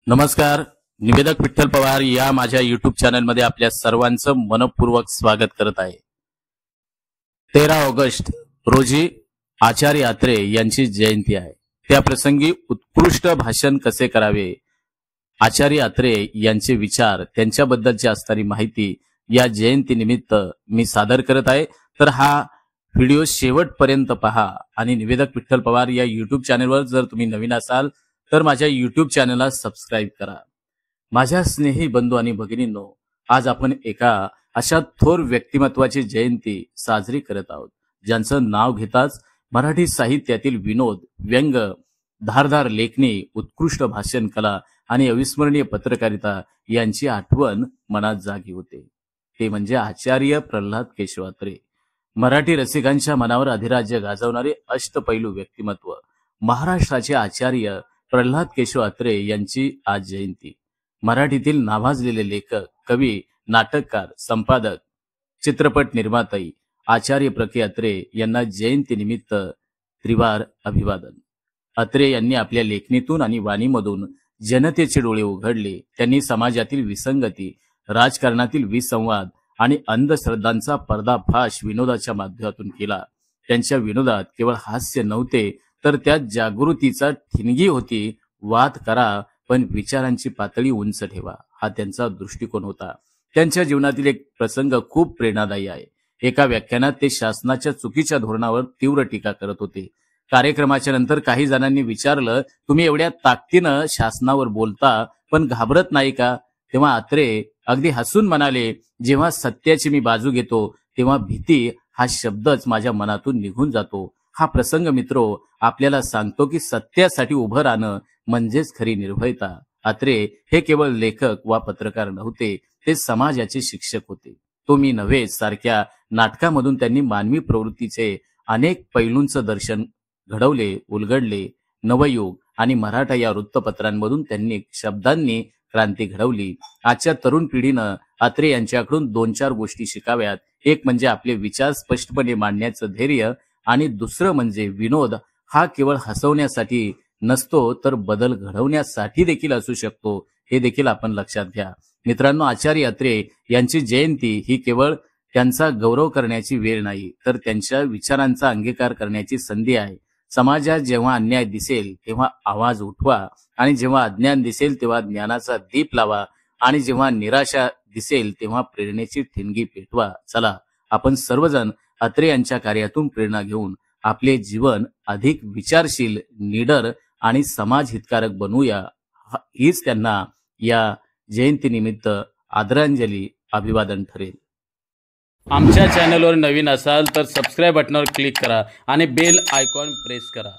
नमस्कार. निवेदक विठ्ठल पवार या माझ्या युट्यूब चॅनलमध्ये आपल्या सर्वांचं मनपूर्वक स्वागत करत आहे. 13 ऑगस्ट रोजी आचार्य अत्रे यांची जयंती आहे. त्या प्रसंगी उत्कृष्ट भाषण कसे करावे, आचार्य अत्रे यांचे विचार, त्यांच्याबद्दलची असणारी माहिती या जयंतीनिमित्त मी सादर करत आहे. तर हा व्हिडिओ शेवटपर्यंत पहा आणि निवेदक विठ्ठल पवार या युट्यूब चॅनलवर जर तुम्ही नवीन असाल तर माझ्या युट्यूब चॅनलला सबस्क्राईब करा. माझ्या स्नेही बंधू आणि भगिनींनो, आज आपण एका अशा थोर व्यक्तिमत्वाची जयंती साजरी करत आहोत, ज्यांचं नाव घेताच मराठी साहित्यातील विनोद, व्यंग, धारदार लेखणी, उत्कृष्ट भाषण कला आणि अविस्मरणीय पत्रकारिता यांची आठवण मनात जागी होते. ते म्हणजे आचार्य प्रल्हाद केशव अत्रे. मराठी रसिकांच्या मनावर अधिराज्य गाजवणारे अष्टपैलू व्यक्तिमत्व, महाराष्ट्राचे आचार्य प्रल्हाद केशव अत्रे यांची आज जयंती. मराठीतील नावाजलेले लेखक, कवी, नाटककार, संपादक, चित्रपट निर्माते आचार्य प्रके अत्रे यांना जयंतीनिमित्त त्रिवार अभिवादन. अत्रे यांनी आपल्या लेखणीतून आणि वाणीमधून जनतेचे डोळे उघडले. त्यांनी समाजातील विसंगती, राजकारणातील विसंवाद आणि अंधश्रद्धांचा पर्दाफाश विनोदाच्या माध्यमातून केला. त्यांच्या विनोदात केवळ हास्य नव्हते, तर त्यात जागृतीचा ठिणगी होती. वाद करा पण विचारांची पातळी उंच ठेवा, हा त्यांचा दृष्टिकोन होता. त्यांच्या जीवनातील एक प्रसंग खूप प्रेरणादायी आहे. एका व्याख्यानात ते शासनाच्या चुकीच्या धोरणावर तीव्र टीका करत होते. कार्यक्रमाच्या नंतर काही जणांनी विचारलं, तुम्ही एवढ्या ताकदीनं शासनावर बोलता पण घाबरत नाही का? तेव्हा अत्रे अगदी हसून म्हणाले, जेव्हा सत्याची मी बाजू घेतो तेव्हा भीती हा शब्दच माझ्या मनातून निघून जातो. हा प्रसंग मित्रो आपल्याला सांगतो की सत्यासाठी उभं राहणं म्हणजेच खरी निर्भयता. अत्रे हे केवळ लेखक वा पत्रकार नव्हते, ते समाजाचे शिक्षक होते. तो मी नव्हे सारख्या नाटकामधून त्यांनी मानवी प्रवृत्तीचे अनेक पैलूंचं दर्शन घडवले, उलगडले. नवयुग आणि मराठा या वृत्तपत्रांमधून त्यांनी शब्दांनी क्रांती घडवली. आजच्या तरुण पिढीनं अत्रे यांच्याकडून 2-4 गोष्टी शिकाव्यात. एक म्हणजे आपले विचार स्पष्टपणे मांडण्याचं धैर्य आणि दुसरं म्हणजे विनोद हा केवळ हसवण्यासाठी नसतो, तर बदल घडवण्यासाठी देखील असू शकतो, हे देखील आपण लक्षात घ्या. मित्रांनो, आचार्य अत्रे यांची जयंती ही केवळ त्यांचा गौरव करण्याची वेळ नाही, तर त्यांच्या विचारांचा अंगीकार करण्याची संधी आहे. समाजात जेव्हा अन्याय दिसेल तेव्हा आवाज उठवा, आणि जेव्हा अज्ञान दिसेल तेव्हा ज्ञानाचा दीप लावा, आणि जेव्हा निराशा दिसेल तेव्हा प्रेरणेची ठिणगी पेटवा. चला आपण सर्वजण अत्रे यांच्या कार्यातून प्रेरणा घेऊन आपले जीवन अधिक विचारशील, निडर आणि समाज हितकारक बनवूया. हीच त्यांना या जयंतीनिमित्त आदरांजली, अभिवादन ठरेल. आमच्या चॅनलवर नवीन असाल तर सबस्क्राईब बटनावर क्लिक करा आणि बेल आयकॉन प्रेस करा.